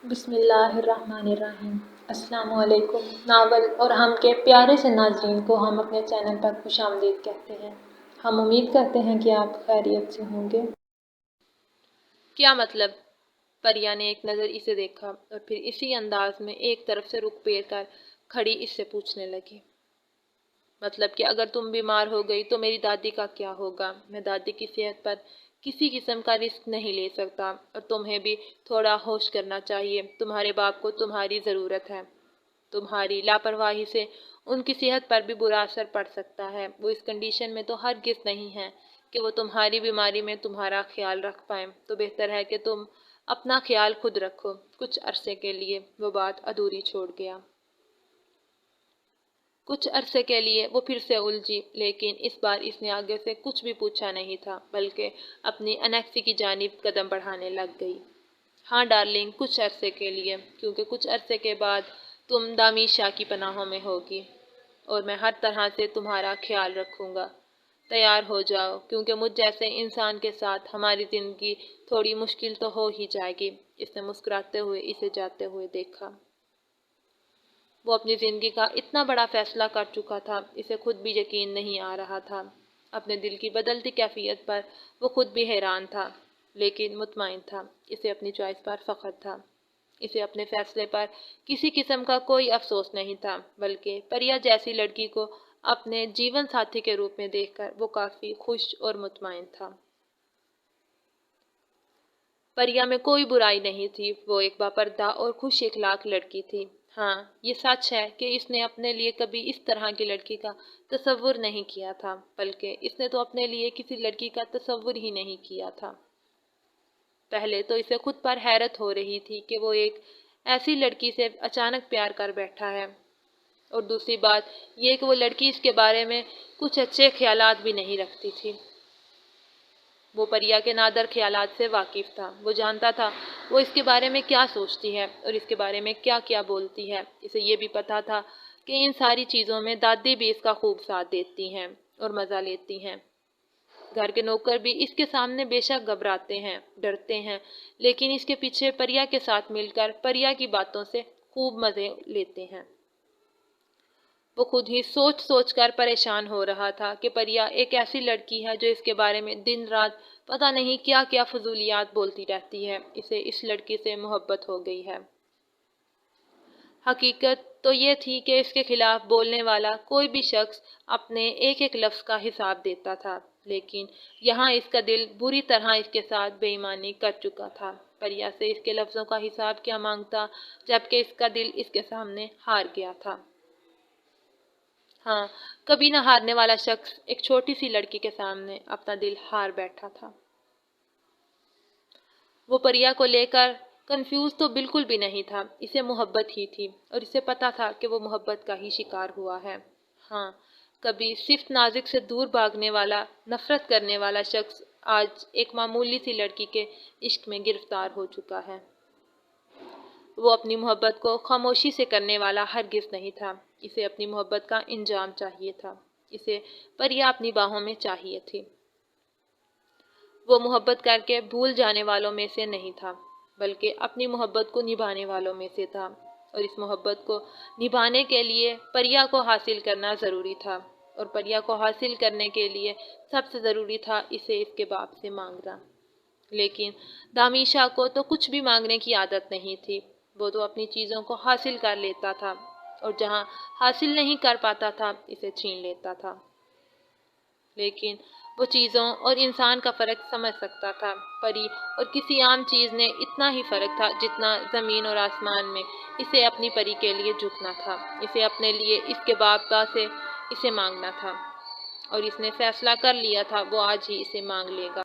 بسم اللہ الرحمن الرحیم۔ السلام علیکم۔ ناول اور ہم کے پیارے سے ناظرین کو ہم اپنے چینل پر خوش آمدید کہتے ہیں۔ ہم امید کرتے ہیں کہ آپ خیریت سے ہوں گے۔ کیا مطلب؟ پریا نے ایک نظر اسے دیکھا اور پھر اسی انداز میں ایک طرف سے رخ پھیر کر کھڑی اس سے پوچھنے لگی۔ مطلب کہ اگر تم بیمار ہو گئی تو میری دادی کا کیا ہوگا؟ میں دادی کی صحت پر کسی قسم کا رسک نہیں لے سکتا، اور تمہیں بھی تھوڑا ہوش کرنا چاہیے۔ تمہارے باپ کو تمہاری ضرورت ہے۔ تمہاری لاپرواہی سے ان کی صحت پر بھی برا اثر پڑ سکتا ہے۔ وہ اس کنڈیشن میں تو ہرگز نہیں ہے کہ وہ تمہاری بیماری میں تمہارا خیال رکھ پائیں، تو بہتر ہے کہ تم اپنا خیال خود رکھو۔ کچھ عرصے کے لیے وہ بات ادھوری چھوڑ گیا۔ کچھ عرصے کے لیے وہ پھر سے الجھی، لیکن اس بار اس نے آگے سے کچھ بھی پوچھا نہیں تھا، بلکہ اپنی انیکسی کی جانب قدم بڑھانے لگ گئی۔ ہاں ڈارلنگ، کچھ عرصے کے لیے، کیونکہ کچھ عرصے کے بعد تم داماد شاہ کی پناہوں میں ہوگی، اور میں ہر طرح سے تمہارا خیال رکھوں گا۔ تیار ہو جاؤ، کیونکہ مجھ جیسے انسان کے ساتھ ہماری زندگی تھوڑی مشکل تو ہو ہی جائے گی۔ اس نے مسکراتے ہوئے اسے جاتے ہوئے دیکھا۔ وہ اپنی زندگی کا اتنا بڑا فیصلہ کر چکا تھا، اسے خود بھی یقین نہیں آ رہا تھا۔ اپنے دل کی بدلتی کیفیت پر وہ خود بھی حیران تھا، لیکن مطمئن تھا۔ اسے اپنی چوائس پر فخر تھا۔ اسے اپنے فیصلے پر کسی قسم کا کوئی افسوس نہیں تھا، بلکہ پریا جیسی لڑکی کو اپنے جیون ساتھی کے روپ میں دیکھ کر وہ کافی خوش اور مطمئن تھا۔ پریا میں کوئی برائی نہیں تھی، وہ ایک باپردہ اور خوش اخلاق لڑکی تھی۔ ہاں، یہ سچ ہے کہ اس نے اپنے لیے کبھی اس طرح کی لڑکی کا تصور نہیں کیا تھا، بلکہ اس نے تو اپنے لیے کسی لڑکی کا تصور ہی نہیں کیا تھا۔ پہلے تو اسے خود پر حیرت ہو رہی تھی کہ وہ ایک ایسی لڑکی سے اچانک پیار کر بیٹھا ہے، اور دوسری بات یہ کہ وہ لڑکی اس کے بارے میں کچھ اچھے خیالات بھی نہیں رکھتی تھی۔ وہ پریا کے نادر خیالات سے واقف تھا۔ وہ جانتا تھا وہ اس کے بارے میں کیا سوچتی ہے اور اس کے بارے میں کیا کیا بولتی ہے۔ اسے یہ بھی پتا تھا کہ ان ساری چیزوں میں دادی بھی اس کا خوب ساتھ دیتی ہیں اور مزہ لیتی ہیں۔ گھر کے نوکر بھی اس کے سامنے بے شک گھبراتے ہیں، ڈرتے ہیں، لیکن اس کے پیچھے پریا کے ساتھ مل کر پریا کی باتوں سے خوب مزے لیتے ہیں۔ وہ خود ہی سوچ سوچ کر پریشان ہو رہا تھا کہ پریا ایک ایسی لڑکی ہے جو اس کے بارے میں دن رات پتہ نہیں کیا کیا فضولیات بولتی رہتی ہے۔ اسے اس لڑکی سے محبت ہو گئی ہے۔ حقیقت تو یہ تھی کہ اس کے خلاف بولنے والا کوئی بھی شخص اپنے ایک ایک لفظ کا حساب دیتا تھا، لیکن یہاں اس کا دل بری طرح اس کے ساتھ بے ایمانی کر چکا تھا۔ پریا سے اس کے لفظوں کا حساب کیا مانگتا، جبکہ اس کا دل اس کے سامنے ہار گیا تھا۔ ہاں، کبھی نہ ہارنے والا شخص ایک چھوٹی سی لڑکی کے سامنے اپنا دل ہار بیٹھا تھا۔ وہ پریا کو لے کر کنفیوز تو بالکل بھی نہیں تھا، اسے محبت ہی تھی، اور اسے پتا تھا کہ وہ محبت کا ہی شکار ہوا ہے۔ ہاں، کبھی صرف نازک سے دور بھاگنے والا، نفرت کرنے والا شخص آج ایک معمولی سی لڑکی کے عشق میں گرفتار ہو چکا ہے۔ وہ اپنی محبت کو خاموشی سے کرنے والا ہرگز نہیں تھا۔ اسے اپنی محبت کا انجام چاہیے تھا۔ اسے پریا اپنی باہوں میں چاہیے تھی۔ وہ محبت کر کے بھول جانے والوں میں سے نہیں تھا، بلکہ اپنی محبت کو نبھانے والوں میں سے تھا، اور اس محبت کو نبھانے کے لیے پریا کو حاصل کرنا ضروری تھا، اور پریا کو حاصل کرنے کے لیے سب سے ضروری تھا اسے اس کے باپ سے مانگنا۔ لیکن داماد شاہ کو تو کچھ بھی مانگنے کی عادت نہیں تھی۔ وہ تو اپنی چیزوں کو حاصل کر لیتا تھا، اور جہاں حاصل نہیں کر پاتا تھا اسے چھین لیتا تھا۔ لیکن وہ چیزوں اور انسان کا فرق سمجھ سکتا تھا۔ پری اور کسی عام چیز میں اتنا ہی فرق تھا جتنا زمین اور آسمان میں۔ اسے اپنی پری کے لیے جھکنا تھا، اسے اپنے لیے اس کے باپ سے اسے مانگنا تھا، اور اس نے فیصلہ کر لیا تھا وہ آج ہی اسے مانگ لے گا۔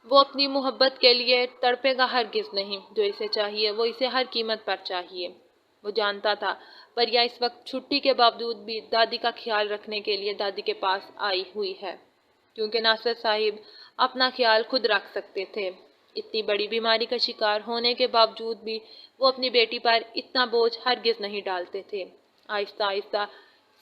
وہ اپنی محبت کے لیے تڑپے گا ہرگز نہیں۔ جو اسے چاہیے وہ اسے ہر قیمت پر چاہیے۔ وہ جانتا تھا پریا اس وقت چھٹی کے باوجود بھی دادی کا خیال رکھنے کے لیے دادی کے پاس آئی ہوئی ہے، کیونکہ ناصر صاحب اپنا خیال خود رکھ سکتے تھے۔ اتنی بڑی بیماری کا شکار ہونے کے باوجود بھی وہ اپنی بیٹی پر اتنا بوجھ ہرگز نہیں ڈالتے تھے۔ آہستہ آہستہ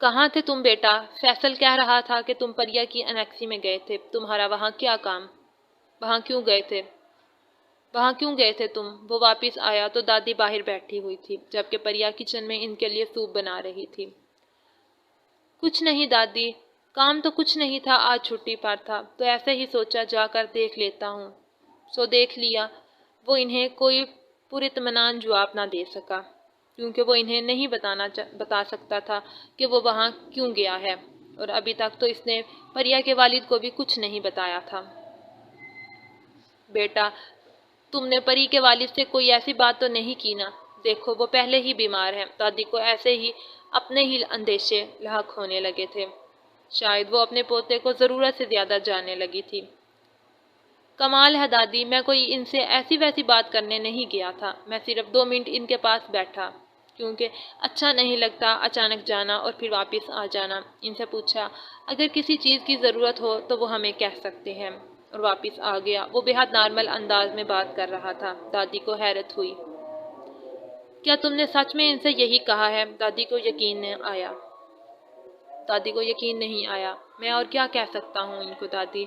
کہاں تھے تم بیٹا؟ فیصل کہہ رہا تھا کہ تم پریا کی انیکسی میں گئے تھے، تمہارا وہاں کیا کام؟ وہاں کیوں گئے تھے؟ وہاں کیوں گئے تھے تم؟ وہ واپس آیا تو دادی باہر بیٹھی ہوئی تھی جبکہ پریا کچن میں ان کے لیے سوپ بنا رہی تھی۔ کچھ نہیں دادی، کام تو کچھ نہیں تھا، آج چھٹی پر تھا تو ایسے ہی سوچا جا کر دیکھ لیتا ہوں۔ سو دیکھ لیا۔ وہ انہیں کوئی پراطمینان جواب نہ دے سکا کیونکہ وہ انہیں نہیں بتا سکتا تھا کہ وہ وہاں کیوں گیا ہے، اور ابھی تک تو اس نے پریا کے والد کو بھی کچھ نہیں بتایا تھا۔ بیٹا، تم نے پری کے والد سے کوئی ایسی بات تو نہیں کی نا؟ دیکھو وہ پہلے ہی بیمار ہیں۔ دادی کو ایسے ہی اپنے ہی اندیشے لاحق ہونے لگے تھے۔ شاید وہ اپنے پوتے کو ضرورت سے زیادہ جاننے لگی تھی۔ کمال ہے دادی، میں کوئی ان سے ایسی ویسی بات کرنے نہیں گیا تھا، میں صرف 2 منٹ ان کے پاس بیٹھا کیونکہ اچھا نہیں لگتا اچانک جانا اور پھر واپس آ جانا۔ ان سے پوچھا اگر کسی چیز کی ضرورت ہو تو وہ ہمیں کہہ سکتے ہیں، اور واپس آ گیا۔ وہ بے حد نارمل انداز میں بات کر رہا تھا۔ دادی کو حیرت ہوئی۔ کیا تم نے سچ میں ان سے یہی کہا ہے؟ دادی کو یقین نہیں آیا۔ میں اور کیا کہہ سکتا ہوں ان کو دادی؟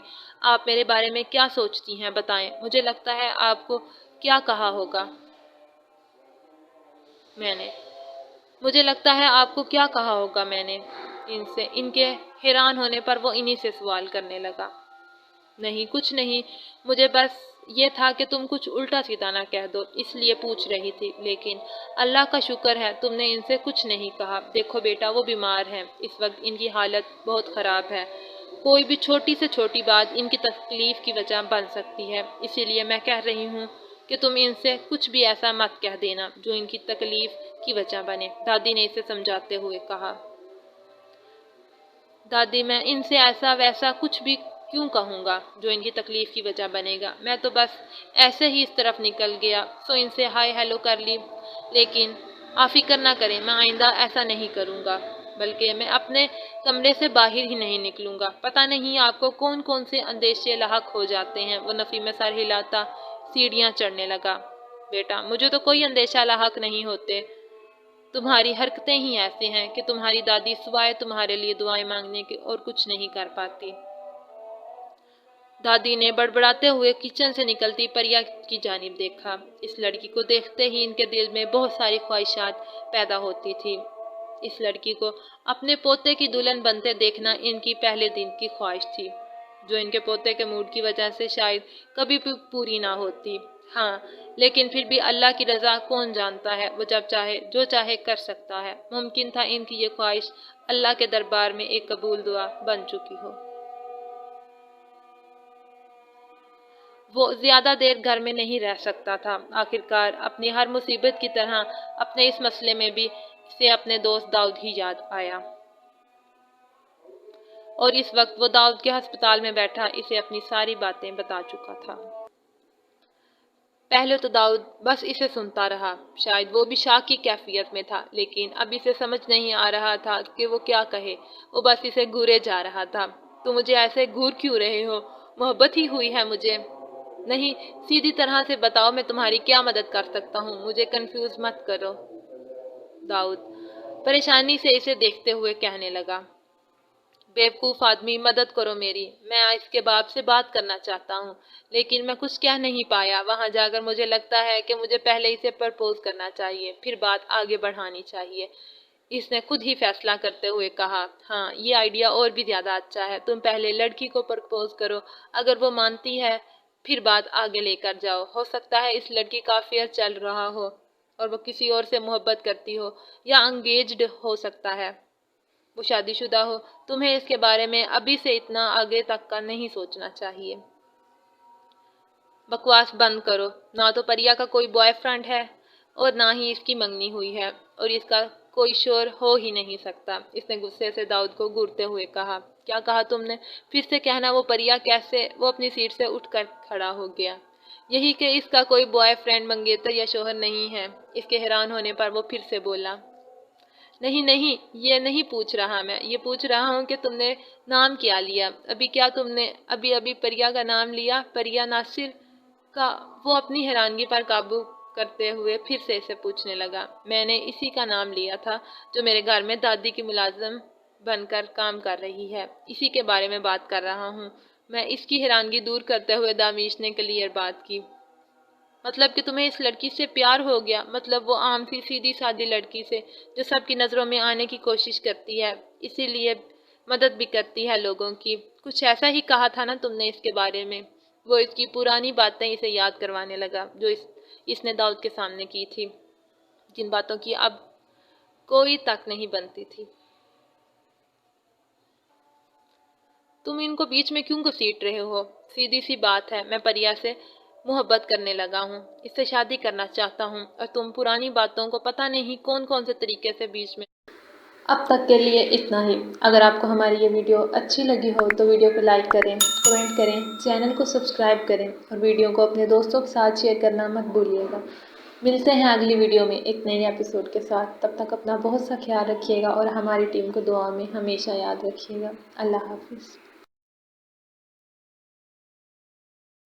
آپ میرے بارے میں کیا سوچتی ہیں بتائیں؟ مجھے لگتا ہے آپ کو کیا کہا ہوگا میں نے ان سے۔ ان کے حیران ہونے پر وہ انہی سے سوال کرنے لگا۔ نہیں کچھ نہیں، مجھے بس یہ تھا کہ تم کچھ الٹا سیدھا نہ کہہ دو، اس لیے پوچھ رہی تھی، لیکن اللہ کا شکر ہے تم نے ان سے کچھ نہیں کہا۔ دیکھو بیٹا، وہ بیمار ہیں، اس وقت ان کی حالت بہت خراب ہے، کوئی بھی چھوٹی سے چھوٹی بات ان کی تکلیف کی وجہ بن سکتی ہے، اسی لیے میں کہہ رہی ہوں کہ تم ان سے کچھ بھی ایسا مت کہہ دینا جو ان کی تکلیف کی وجہ بنے۔ دادی نے اسے سمجھاتے ہوئے کہا۔ دادی میں ان سے ایسا ویسا کچھ بھی کیوں کہوں گا جو ان کی تکلیف کی وجہ بنے گا؟ میں تو بس ایسے ہی اس طرف نکل گیا سو ان سے ہائی ہیلو کر لی، لیکن آپ فکر نہ کریں، میں آئندہ ایسا نہیں کروں گا، بلکہ میں اپنے کمرے سے باہر ہی نہیں نکلوں گا۔ پتہ نہیں آپ کو کون کون سے اندیشے لاحق ہو جاتے ہیں۔ وہ نفی میں سر ہلاتا سیڑھیاں چڑھنے لگا۔ بیٹا، مجھے تو کوئی اندیشہ لاحق نہیں ہوتے، تمہاری حرکتیں ہی ایسے ہیں کہ تمہاری دادی سوائے تمہارے لیے دعائیں مانگنے کے اور کچھ نہیں کر پاتی۔ دادی نے بڑبڑاتے ہوئے کچن سے نکلتی پریا کی جانب دیکھا۔ اس لڑکی کو دیکھتے ہی ان کے دل میں بہت ساری خواہشات پیدا ہوتی تھی۔ اس لڑکی کو اپنے پوتے کی دلہن بنتے دیکھنا ان کی پہلے دن کی خواہش تھی، جو ان کے پوتے کے موڈ کی وجہ سے شاید کبھی بھی پوری نہ ہوتی۔ ہاں، لیکن پھر بھی اللہ کی رضا کون جانتا ہے، وہ جب چاہے جو چاہے کر سکتا ہے۔ ممکن تھا ان کی یہ خواہش اللہ کے دربار میں ایک قبول دعا بن چکی ہو۔ وہ زیادہ دیر گھر میں نہیں رہ سکتا تھا۔ آخرکار اپنی ہر مصیبت کی طرح اپنے اس مسئلے میں بھی اسے اپنے دوست داؤد ہی یاد آیا، اور اس وقت وہ داؤد کے ہسپتال میں بیٹھا اسے اپنی ساری باتیں بتا چکا تھا۔ پہلے تو داؤد بس اسے سنتا رہا، شاید وہ بھی شاک کی کیفیت میں تھا، لیکن اب اسے سمجھ نہیں آ رہا تھا کہ وہ کیا کہے، وہ بس اسے گھورے جا رہا تھا۔ تم مجھے ایسے گھور کیوں رہے ہو؟ محبت ہی ہوئی ہے مجھے؟ نہیں، سیدھی طرح سے بتاؤ میں تمہاری کیا مدد کر سکتا ہوں، مجھے کنفیوز مت کرو۔ داؤد پریشانی سے اسے دیکھتے ہوئے کہنے لگا۔ بیوقوف آدمی، مدد کرو میری، میں اس کے باپ سے بات کرنا چاہتا ہوں، لیکن میں کچھ کہہ نہیں پایا، وہاں جا کر مجھے لگتا ہے کہ مجھے پہلے اسے پرپوز کرنا چاہیے، پھر بات آگے بڑھانی چاہیے۔ اس نے خود ہی فیصلہ کرتے ہوئے کہا۔ ہاں، یہ آئیڈیا اور بھی زیادہ اچھا ہے، تم پہلے لڑکی کو پرپوز کرو، اگر وہ مانتی ہے پھر بات آگے لے کر جاؤ۔ ہو سکتا ہے اس لڑکی کا افیئر چل رہا ہو اور وہ کسی اور سے محبت کرتی ہو، یا انگیجڈ ہو سکتا ہے، وہ شادی شدہ ہو۔ تمہیں اس کے بارے میں ابھی سے اتنا آگے تک کا نہیں سوچنا چاہیے۔ بکواس بند کرو، نہ تو پریا کا کوئی بوائے فرینڈ ہے اور نہ ہی اس کی منگنی ہوئی ہے، اور اس کا کوئی شور ہو ہی نہیں سکتا۔ اس نے غصے سے داؤد کو گھورتے ہوئے کہا۔ کیا کہا تم نے؟ پھر سے کہنا۔ وہ پریا کیسے؟ وہ اپنی سیٹ سے اٹھ کر کھڑا ہو گیا۔ یہی کہ اس کا کوئی بوائے فرینڈ، منگیتر یا شوہر نہیں ہے۔ اس کے حیران ہونے پر وہ پھر سے بولا۔ نہیں نہیں، یہ نہیں پوچھ رہا میں، یہ پوچھ رہا ہوں کہ تم نے نام کیا لیا ابھی؟ کیا تم نے ابھی پریا کا نام لیا؟ پریا ناصر کا؟ وہ اپنی حیرانگی پر قابو کرتے ہوئے پھر سے اسے پوچھنے لگا۔ میں نے اسی کا نام لیا تھا جو میرے گھر میں دادی کی ملازم بن کر کام کر رہی ہے، اسی کے بارے میں بات کر رہا ہوں۔ میں اس کی حیرانگی دور کرتے ہوئے دامیش نے کلیئر بات کی۔ مطلب کہ تمہیں اس لڑکی سے پیار ہو گیا؟ مطلب وہ عام سی سیدھی سادی لڑکی سے جو سب کی نظروں میں آنے کی کوشش کرتی ہے، اسی لیے مدد بھی کرتی ہے لوگوں کی۔ کچھ ایسا ہی کہا تھا نا تم نے اس کے بارے میں؟ وہ اس کی پرانی باتیں اسے یاد کروانے لگا جو اس نے داؤد کے سامنے کی تھی، جن باتوں کی اب کوئی تک نہیں بنتی تھی۔ تم ان کو بیچ میں کیوں گھسیٹ رہے ہو؟ سیدھی سی بات ہے، میں پریا سے محبت کرنے لگا ہوں، اس سے شادی کرنا چاہتا ہوں، اور تم پرانی باتوں کو پتہ نہیں کون کون سے طریقے سے بیچ میں۔ اب تک کے لیے اتنا ہی۔ اگر آپ کو ہماری یہ ویڈیو اچھی لگی ہو تو ویڈیو کو لائک کریں، کمنٹ کریں، چینل کو سبسکرائب کریں اور ویڈیو کو اپنے دوستوں کے ساتھ شیئر کرنا مت بھولیے گا۔ ملتے ہیں اگلی ویڈیو میں ایک نئی ایپیسوڈ کے ساتھ۔ تب تک اپنا بہت سا خیال رکھیے گا اور ہماری ٹیم کو دعا میں ہمیشہ یاد رکھیے گا۔ اللہ حافظ۔